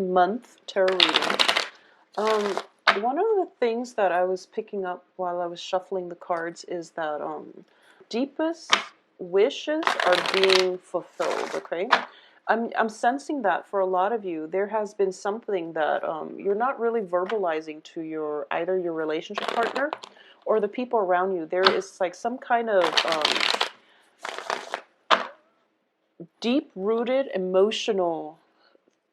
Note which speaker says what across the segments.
Speaker 1: month tarot reading. Um, One of the things that I was picking up while I was shuffling the cards is that deepest wishes are being fulfilled. Okay, I'm sensing that for a lot of you, there has been something that you're not really verbalizing to your either your relationship partner or the people around you. There is like some kind of deep-rooted emotional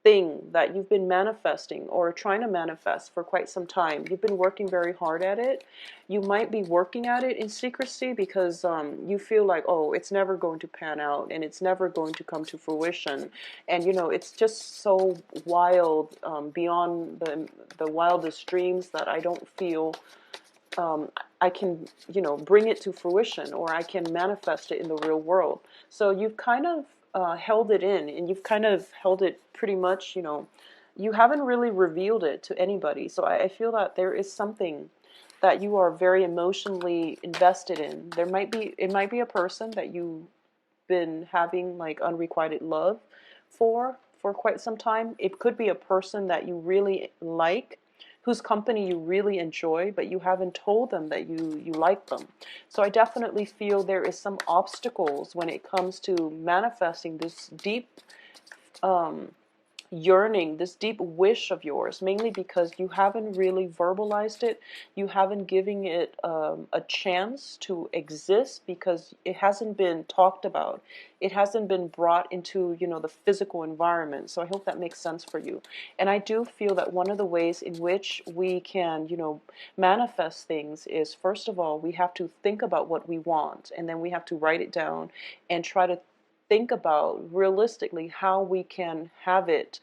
Speaker 1: thing that you've been manifesting or trying to manifest for quite some time. You've been working very hard at it. You might be working at it in secrecy because you feel like, oh, it's never going to pan out and it's never going to come to fruition. And, you know, it's just so wild, beyond the wildest dreams, that I don't feel I can, you know, bring it to fruition, or I can manifest it in the real world. So you've kind of held it in, and you've kind of held it pretty much, you know, you haven't really revealed it to anybody. So I feel that there is something that you are very emotionally invested in. It might be a person that you've been having like unrequited love for quite some time. It could be a person that you really like, whose company you really enjoy, but you haven't told them that you like them. So I definitely feel there is some obstacles when it comes to manifesting this deep um, yearning, this deep wish of yours, mainly because you haven't really verbalized it. You haven't given it a chance to exist because it hasn't been talked about. It hasn't been brought into, you know, the physical environment. So I hope that makes sense for you. And I do feel that one of the ways in which we can, you know, manifest things is, first of all, we have to think about what we want, and then we have to write it down and try to think about realistically how we can have it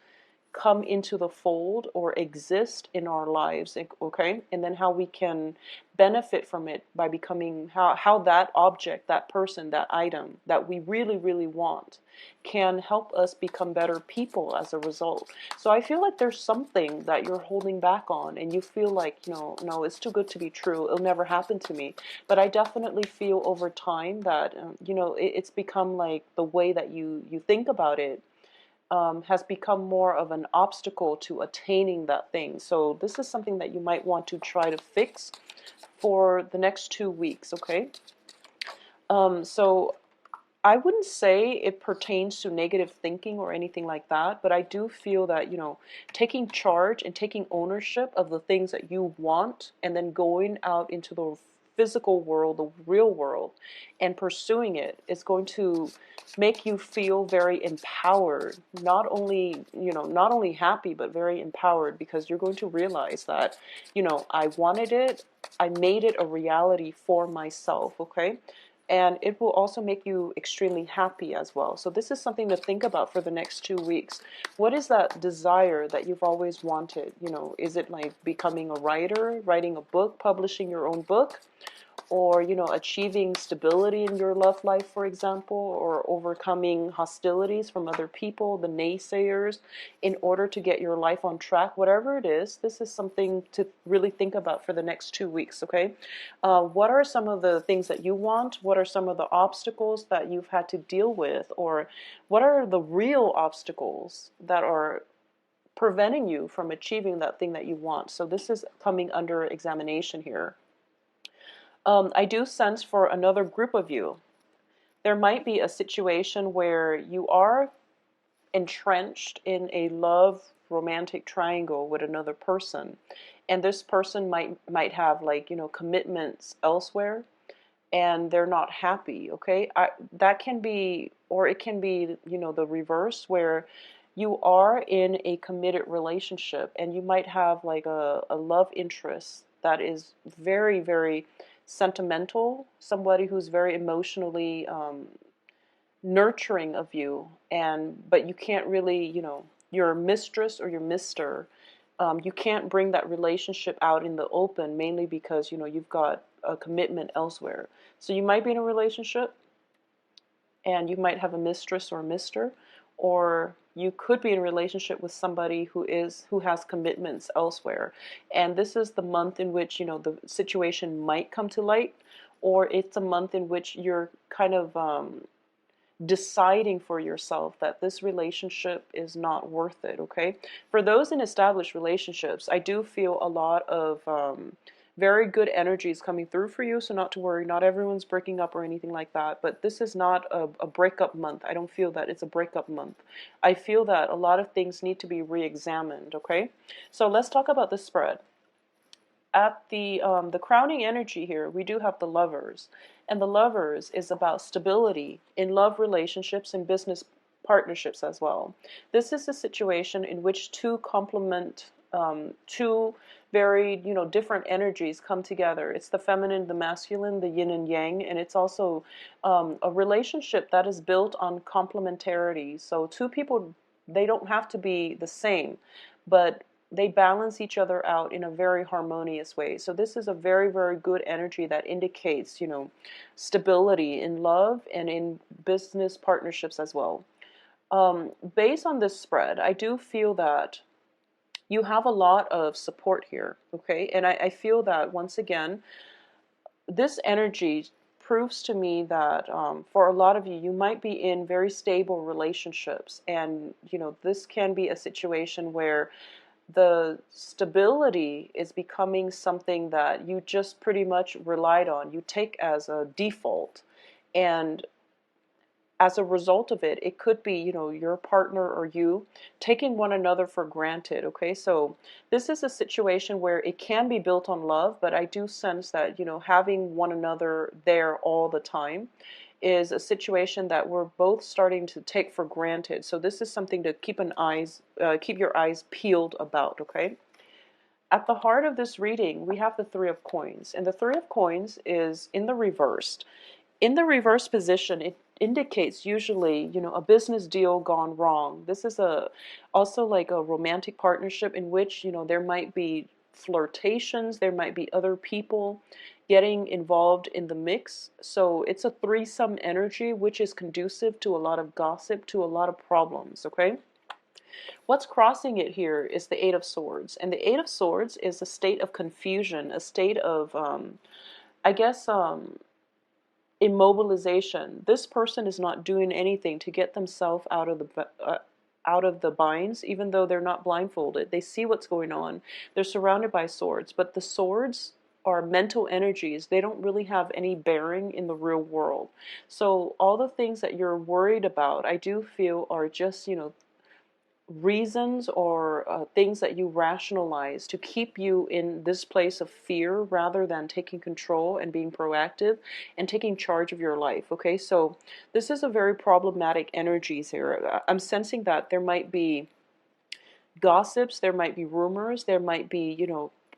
Speaker 1: come into the fold or exist in our lives, okay? And then how we can benefit from it by becoming, how that object, that person, that item that we really, really want can help us become better people as a result. So I feel like there's something that you're holding back on, and you feel like, you know, no, it's too good to be true. It'll never happen to me. But I definitely feel over time that, you know, it's become like the way that you think about it has become more of an obstacle to attaining that thing. So this is something that you might want to try to fix for the next 2 weeks, okay? So I wouldn't say it pertains to negative thinking or anything like that, but I do feel that, you know, taking charge and taking ownership of the things that you want and then going out into the physical world, the real world, and pursuing it is going to make you feel very empowered. Not only, you know, not only happy, but very empowered, because you're going to realize that, you know, I wanted it, I made it a reality for myself, okay? And it will also make you extremely happy as well. So this is something to think about for the next 2 weeks. What is that desire that you've always wanted? You know, is it like becoming a writer, writing a book, publishing your own book? Or, you know, achieving stability in your love life, for example, or overcoming hostilities from other people, the naysayers, in order to get your life on track. Whatever it is, this is something to really think about for the next 2 weeks, okay? What are some of the things that you want? What are some of the obstacles that you've had to deal with? Or what are the real obstacles that are preventing you from achieving that thing that you want? So this is coming under examination here. I do sense for another group of you, there might be a situation where you are entrenched in a love romantic triangle with another person, and this person might have, like, you know, commitments elsewhere, and they're not happy, okay? That can be, or it can be, you know, the reverse, where you are in a committed relationship and you might have like a love interest that is very, very sentimental, somebody who's very emotionally nurturing of you, and but you can't really, you know, your mistress or your mister, you can't bring that relationship out in the open, mainly because, you know, you've got a commitment elsewhere. So you might be in a relationship and you might have a mistress or a mister, or you could be in a relationship with somebody who has commitments elsewhere. And this is the month in which, you know, the situation might come to light, or it's a month in which you're kind of deciding for yourself that this relationship is not worth it, okay? For those in established relationships, I do feel a lot of very good energies coming through for you, so not to worry, not everyone's breaking up or anything like that, but this is not a breakup month. I don't feel that it's a breakup month. I feel that a lot of things need to be re-examined, okay? So let's talk about the spread. At the crowning energy here, we do have the Lovers, and the Lovers is about stability in love relationships and business partnerships as well. This is a situation in which two complement, two very different energies come together. It's the feminine, the masculine, the yin and yang, and it's also a relationship that is built on complementarity. So two people, they don't have to be the same, but they balance each other out in a very harmonious way. So this is a very, very good energy that indicates, stability in love and in business partnerships as well. Based on this spread, I do feel that you have a lot of support here, okay? And I feel that, once again, this energy proves to me that for a lot of you, you might be in very stable relationships. And, this can be a situation where the stability is becoming something that you just pretty much relied on. You take as a default. And as a result of it, it could be, your partner or you taking one another for granted, okay? So this is a situation where it can be built on love, but I do sense that, having one another there all the time is a situation that we're both starting to take for granted. So this is something to keep your eyes peeled about, okay? At the heart of this reading, we have the Three of Coins, and the Three of Coins is in the reversed. In the reverse position, it indicates usually, a business deal gone wrong. This is also like a romantic partnership in which, there might be flirtations, there might be other people getting involved in the mix. So it's a threesome energy, which is conducive to a lot of gossip, to a lot of problems, okay? What's crossing it here is the Eight of Swords, and the Eight of Swords is a state of confusion, a state of, I guess, immobilization. This person is not doing anything to get themselves out of the binds, even though they're not blindfolded. They see what's going on. They're surrounded by swords, but the swords are mental energies. They don't really have any bearing in the real world. So all the things that you're worried about, I do feel are just, reasons or things that you rationalize to keep you in this place of fear rather than taking control and being proactive and taking charge of your life, okay? So this is a very problematic energies here. I'm sensing that there might be gossips, there might be rumors, there might be,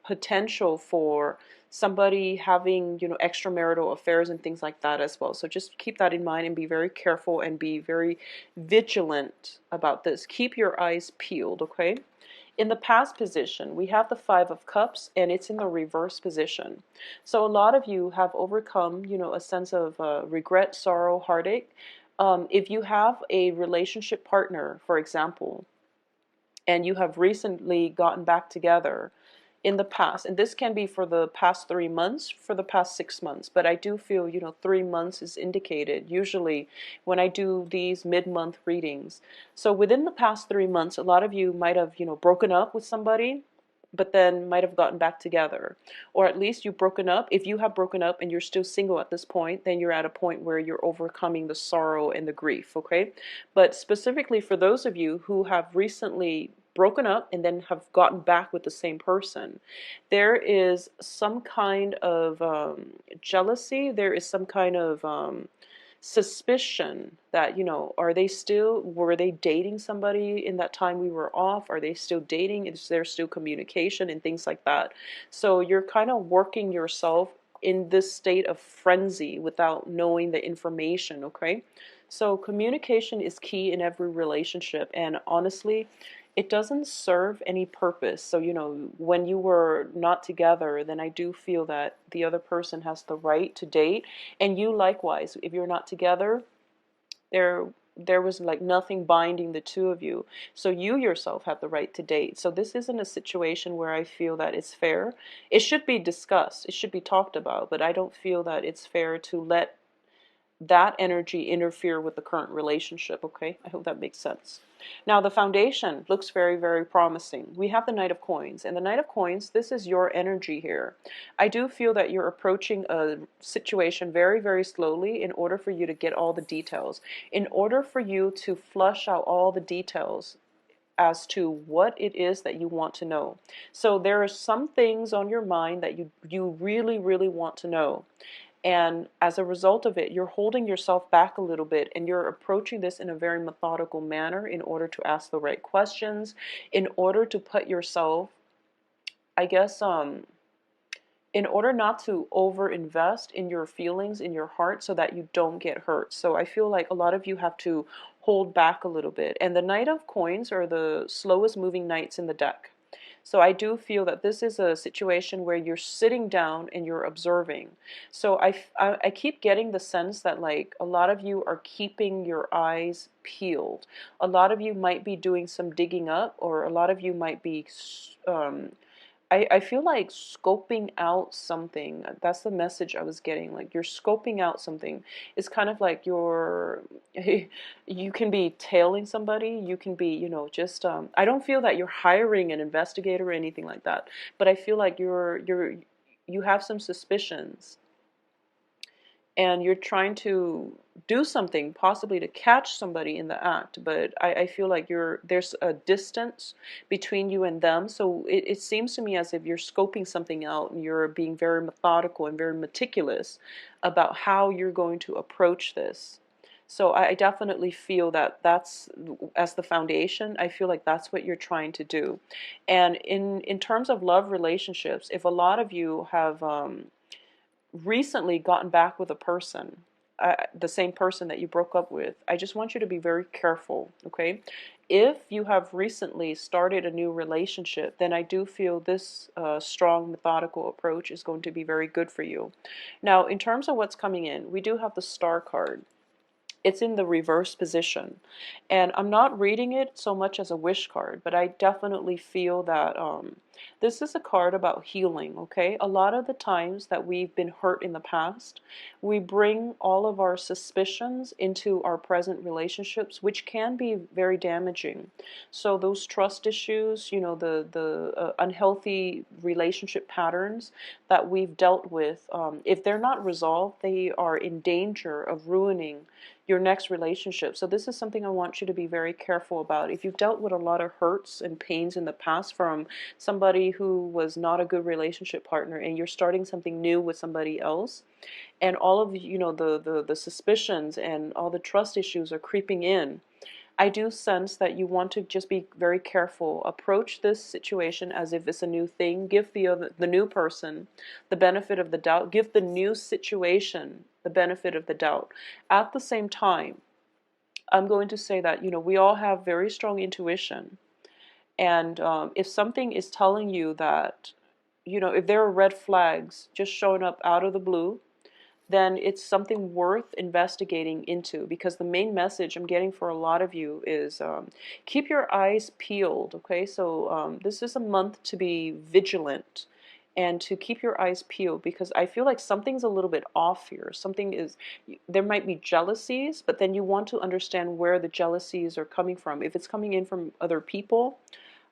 Speaker 1: potential for somebody having, extramarital affairs and things like that as well. So just keep that in mind and be very careful and be very vigilant about this. Keep your eyes peeled, okay? In the past position, we have the Five of Cups, and it's in the reverse position. So a lot of you have overcome, a sense of regret, sorrow, heartache. If you have a relationship partner, for example, and you have recently gotten back together in the past, and this can be for the past 3 months, for the past 6 months, but I do feel, 3 months is indicated usually when I do these mid-month readings. So within the past 3 months, a lot of you might have, broken up with somebody, but then might have gotten back together. Or at least you've broken up. If you have broken up and you're still single at this point, then you're at a point where you're overcoming the sorrow and the grief, okay? But specifically for those of you who have recently broken up and then have gotten back with the same person, there is some kind of jealousy, there is some kind of suspicion that, were they dating somebody in that time we were off? Are they still dating? Is there still communication and things like that? So you're kind of working yourself in this state of frenzy without knowing the information, okay? So communication is key in every relationship, and honestly, it doesn't serve any purpose. So, when you were not together, then I do feel that the other person has the right to date. And you likewise, if you're not together, there was like nothing binding the two of you. So you yourself have the right to date. So this isn't a situation where I feel that it's fair. It should be discussed. It should be talked about. But I don't feel that it's fair to let that energy interfere with the current relationship, okay? I hope that makes sense. Now, the foundation looks very, very promising. We have the Knight of Coins, and the Knight of Coins, this is your energy here. I do feel that you're approaching a situation very, very slowly in order for you to get all the details, in order for you to flush out all the details as to what it is that you want to know. So there are some things on your mind that you really, really want to know. And as a result of it, you're holding yourself back a little bit, and you're approaching this in a very methodical manner in order to ask the right questions, in order to put yourself, I guess, in order not to over invest in your feelings, in your heart, so that you don't get hurt. So I feel like a lot of you have to hold back a little bit. And the Knight of Coins are the slowest moving knights in the deck. So I do feel that this is a situation where you're sitting down and you're observing. So I keep getting the sense that like a lot of you are keeping your eyes peeled. A lot of you might be doing some digging up, or a lot of you might be I feel like scoping out something. That's the message I was getting. Like you're scoping out something. It's kind of like you're, you can be tailing somebody. You can be, just, I don't feel that you're hiring an investigator or anything like that. But I feel like you have some suspicions, and you're trying to do something possibly to catch somebody in the act, but I feel like there's a distance between you and them. So it seems to me as if you're scoping something out, and you're being very methodical and very meticulous about how you're going to approach this. So I definitely feel that that's, as the foundation, I feel like that's what you're trying to do. And in terms of love relationships, if a lot of you have recently gotten back with a person, the same person that you broke up with, I just want you to be very careful, okay? If you have recently started a new relationship, then I do feel this strong, methodical approach is going to be very good for you. Now, in terms of what's coming in, we do have the Star card. It's in the reverse position, and I'm not reading it so much as a wish card, but I definitely feel that this is a card about healing, okay? A lot of the times that we've been hurt in the past, we bring all of our suspicions into our present relationships, which can be very damaging. So those trust issues, the unhealthy relationship patterns that we've dealt with, if they're not resolved, they are in danger of ruining your next relationship. So this is something I want you to be very careful about. If you've dealt with a lot of hurts and pains in the past from somebody who was not a good relationship partner, and you're starting something new with somebody else, and all of the suspicions and all the trust issues are creeping in, I do sense that you want to just be very careful. Approach this situation as if it's a new thing. Give the new person the benefit of the doubt. Give the new situation the benefit of the doubt. At the same time, I'm going to say that, we all have very strong intuition. And if something is telling you that, if there are red flags just showing up out of the blue, then it's something worth investigating into, because the main message I'm getting for a lot of you is keep your eyes peeled, okay? So this is a month to be vigilant and to keep your eyes peeled, because I feel like something's a little bit off here. There might be jealousies, but then you want to understand where the jealousies are coming from. If it's coming in from other people,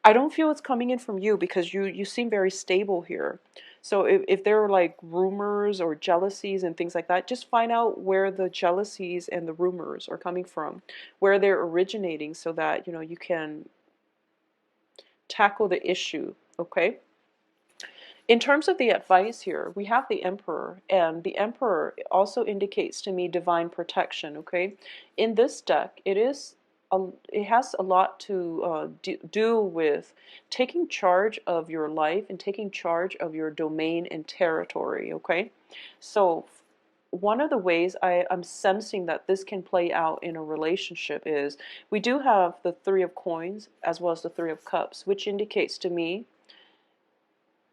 Speaker 1: I don't feel it's coming in from you, because you seem very stable here. So if there are like rumors or jealousies and things like that, just find out where the jealousies and the rumors are coming from, where they're originating, so that you can tackle the issue, okay? In terms of the advice here, we have the Emperor, and the Emperor also indicates to me divine protection, okay? In this deck, it has a lot to do with taking charge of your life and taking charge of your domain and territory, okay? So one of the ways I'm sensing that this can play out in a relationship is we do have the Three of Coins as well as the Three of Cups, which indicates to me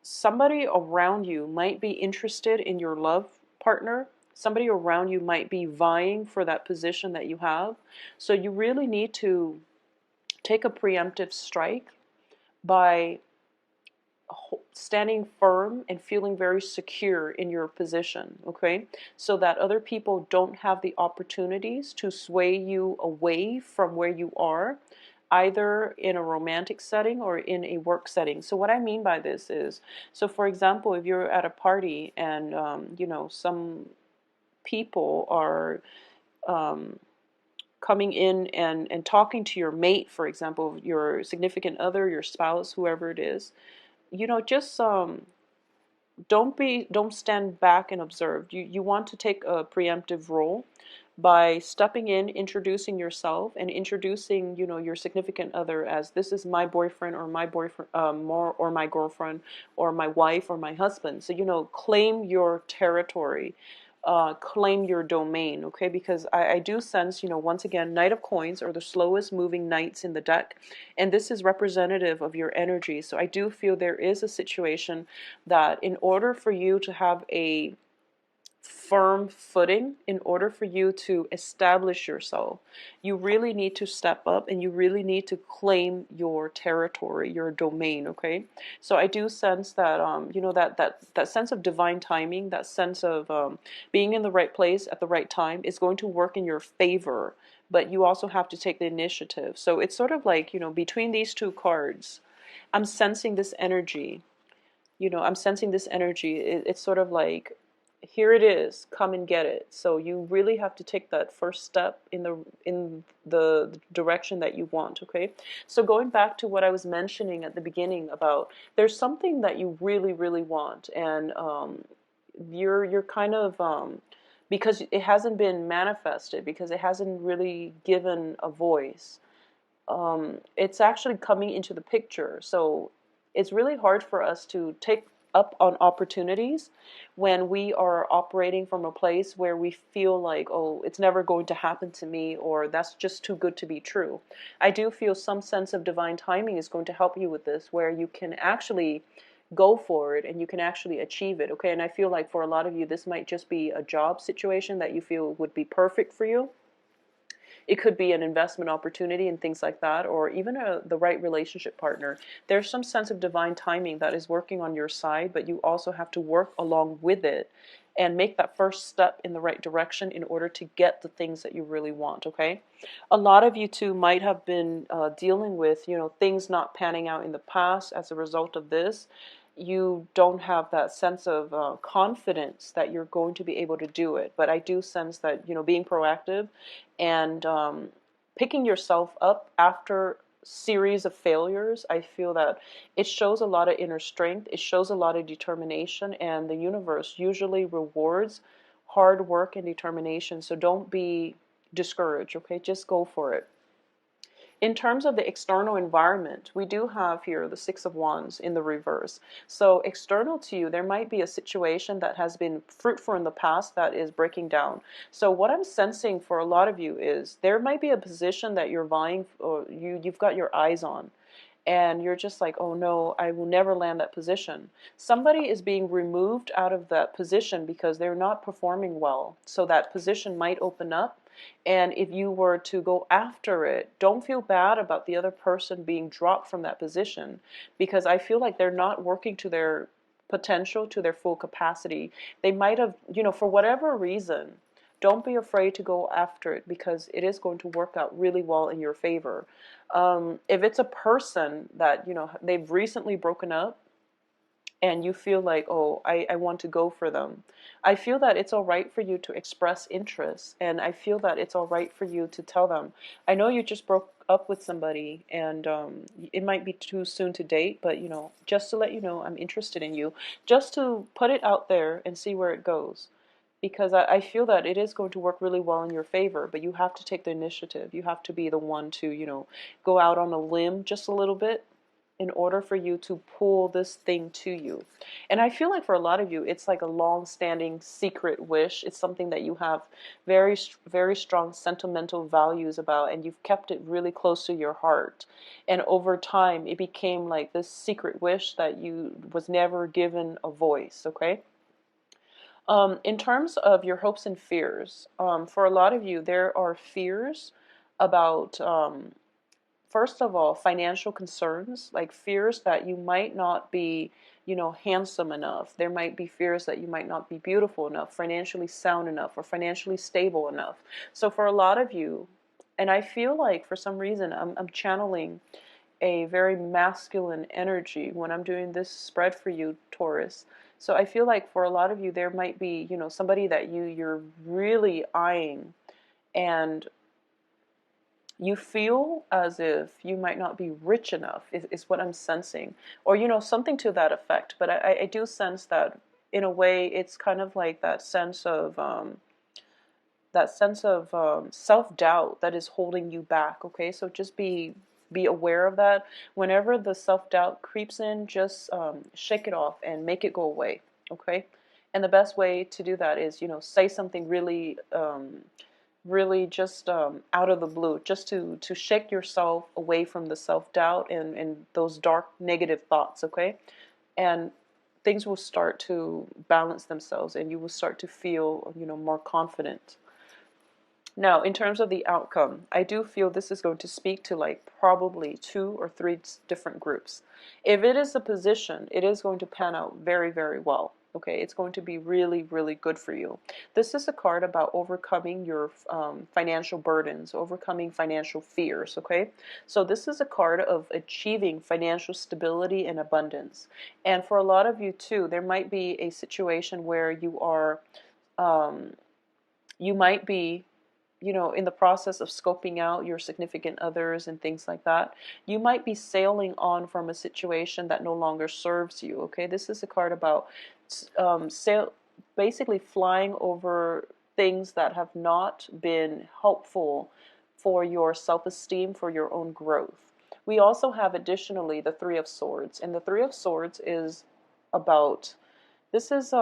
Speaker 1: somebody around you might be interested in your love partner. Somebody around you might be vying for that position that you have. So you really need to take a preemptive strike by standing firm and feeling very secure in your position, okay? So that other people don't have the opportunities to sway you away from where you are, either in a romantic setting or in a work setting. So what I mean by this is, so for example, if you're at a party and, some people are coming in and talking to your mate, for example, your significant other, your spouse, whoever it is, just don't stand back and observe. You want to take a preemptive role by stepping in, introducing yourself, and introducing your significant other as, this is my boyfriend or my boyfriend, or my girlfriend or my wife or my husband. So claim your territory, claim your domain, okay? Because I do sense, once again, Knight of Coins are the slowest moving knights in the deck, and this is representative of your energy. So I do feel there is a situation that in order for you to have a firm footing, in order for you to establish yourself, you really need to step up and you really need to claim your territory, your domain, okay? So I do sense that that sense of divine timing, that sense of being in the right place at the right time is going to work in your favor, but you also have to take the initiative. So it's sort of like, between these two cards, I'm sensing this energy. I'm sensing this energy. It's sort of like, here it is, come and get it. So you really have to take that first step in the direction that you want, okay? So going back to what I was mentioning at the beginning about, there's something that you really, really want, and you're kind of because it hasn't been manifested, because it hasn't really given a voice, it's actually coming into the picture. So it's really hard for us to take up on opportunities when we are operating from a place where we feel like, oh, it's never going to happen to me, or that's just too good to be true. I do feel some sense of divine timing is going to help you with this, where you can actually go for it and you can actually achieve it, okay? And I feel like for a lot of you, this might just be a job situation that you feel would be perfect for you. It could be an investment opportunity and things like that, or even the right relationship partner. There's some sense of divine timing that is working on your side, but you also have to work along with it and make that first step in the right direction in order to get the things that you really want, okay? A lot of you too might have been dealing with, things not panning out in the past. As a result of this, you don't have that sense of confidence that you're going to be able to do it. But I do sense that, being proactive and picking yourself up after series of failures, I feel that it shows a lot of inner strength, it shows a lot of determination, and the universe usually rewards hard work and determination. So don't be discouraged, okay? Just go for it. In terms of the external environment, we do have here the Six of Wands in the reverse. So external to you, there might be a situation that has been fruitful in the past that is breaking down. So what I'm sensing for a lot of you is there might be a position that you're vying, or you've got your eyes on, and you're just like, oh no, I will never land that position. Somebody is being removed out of that position because they're not performing well. So that position might open up. And if you were to go after it, don't feel bad about the other person being dropped from that position, because I feel like they're not working to their potential, to their full capacity. They might have, for whatever reason, don't be afraid to go after it, because it is going to work out really well in your favor. If it's a person that, they've recently broken up, and you feel like, oh, I want to go for them, I feel that it's all right for you to express interest. And I feel that it's all right for you to tell them, I know you just broke up with somebody, and it might be too soon to date, but, just to let you know, I'm interested in you. Just to put it out there and see where it goes. Because I feel that it is going to work really well in your favor, but you have to take the initiative. You have to be the one to, go out on a limb just a little bit in order for you to pull this thing to you. And I feel like for a lot of you, it's like a long-standing secret wish. It's something that you have very, very strong sentimental values about, and you've kept it really close to your heart. And over time, it became like this secret wish that you was never given a voice, okay? In terms of your hopes and fears, for a lot of you, there are fears about first of all, financial concerns, like fears that you might not be, handsome enough. There might be fears that you might not be beautiful enough, financially sound enough, or financially stable enough. So for a lot of you, and I feel like for some reason I'm channeling a very masculine energy when I'm doing this spread for you, Taurus. So I feel like for a lot of you, there might be, somebody that you're really eyeing, and you feel as if you might not be rich enough, is what I'm sensing, or something to that effect. But I do sense that in a way it's kind of like that sense of self-doubt that is holding you back. Okay, so just be aware of that. Whenever the self-doubt creeps in, just shake it off and make it go away. Okay, and the best way to do that is say something really just out of the blue, just to shake yourself away from the self-doubt and those dark negative thoughts. Okay, and things will start to balance themselves, and you will start to feel more confident. Now, in terms of the outcome, I do feel this is going to speak to like probably 2 or 3 different groups. If it is a position, it is going to pan out very, very well. Okay, it's going to be really, really good for you. This is a card about overcoming your financial burdens, overcoming financial fears. Okay, so this is a card of achieving financial stability and abundance. And for a lot of you too, there might be a situation where you might be in the process of scoping out your significant others and things like that. You might be sailing on from a situation that no longer serves you. Okay, this is a card about basically flying over things that have not been helpful for your self-esteem, for your own growth. We also have additionally the Three of Swords, and the Three of Swords is about, this is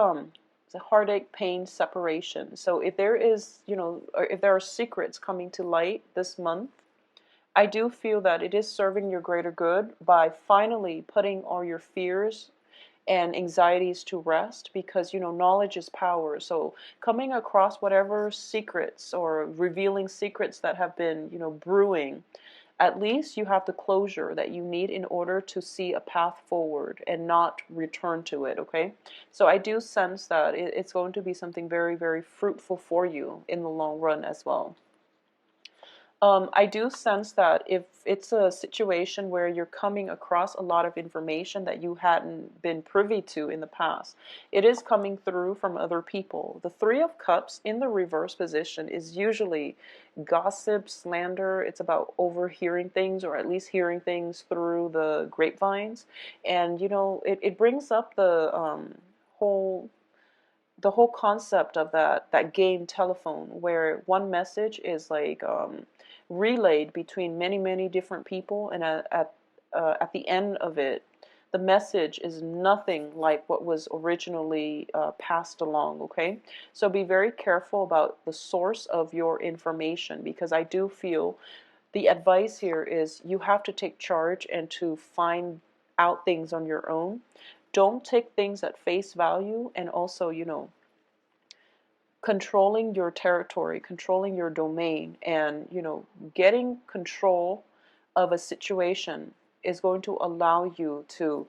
Speaker 1: it's a heartache, pain, separation. So if there is, or if there are secrets coming to light this month, I do feel that it is serving your greater good by finally putting all your fears and anxieties to rest, because knowledge is power. So coming across whatever secrets or revealing secrets that have been brewing, at least you have the closure that you need in order to see a path forward and not return to it. Okay, so I do sense that it's going to be something very, very fruitful for you in the long run as well. I do sense that if it's a situation where you're coming across a lot of information that you hadn't been privy to in the past, it is coming through from other people. The Three of Cups in the reverse position is usually gossip, slander. It's about overhearing things, or at least hearing things through the grapevines. And it brings up whole the whole concept of that game telephone, where one message is like relayed between many, many different people, and at the end of it, the message is nothing like what was originally passed along. Okay, so be very careful about the source of your information, because I do feel the advice here is you have to take charge and to find out things on your own. Don't take things at face value, and also, controlling your territory, controlling your domain, and, getting control of a situation is going to allow you to,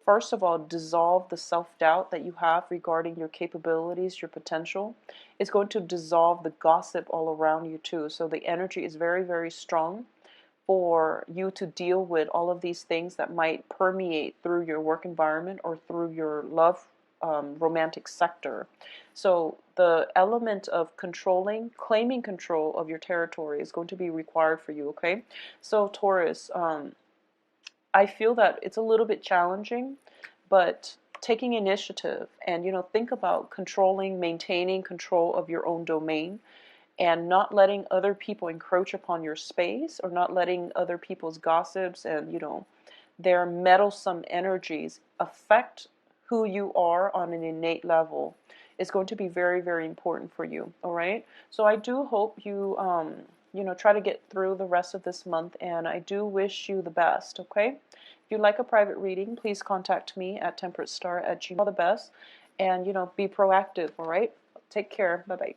Speaker 1: first of all, dissolve the self-doubt that you have regarding your capabilities, your potential. It's going to dissolve the gossip all around you too. So the energy is very, very strong for you to deal with all of these things that might permeate through your work environment or through your love romantic sector. So the element of claiming control of your territory is going to be required for you. Okay, so Taurus, I feel that it's a little bit challenging, but taking initiative and think about maintaining control of your own domain, and not letting other people encroach upon your space, or not letting other people's gossips and their meddlesome energies affect who you are on an innate level, is going to be very, very important for you. All right, so I do hope you try to get through the rest of this month, and I do wish you the best. Okay, if you'd like a private reading, please contact me at temperatestar@gmail.com. All the best, and be proactive. All right, take care. Bye bye.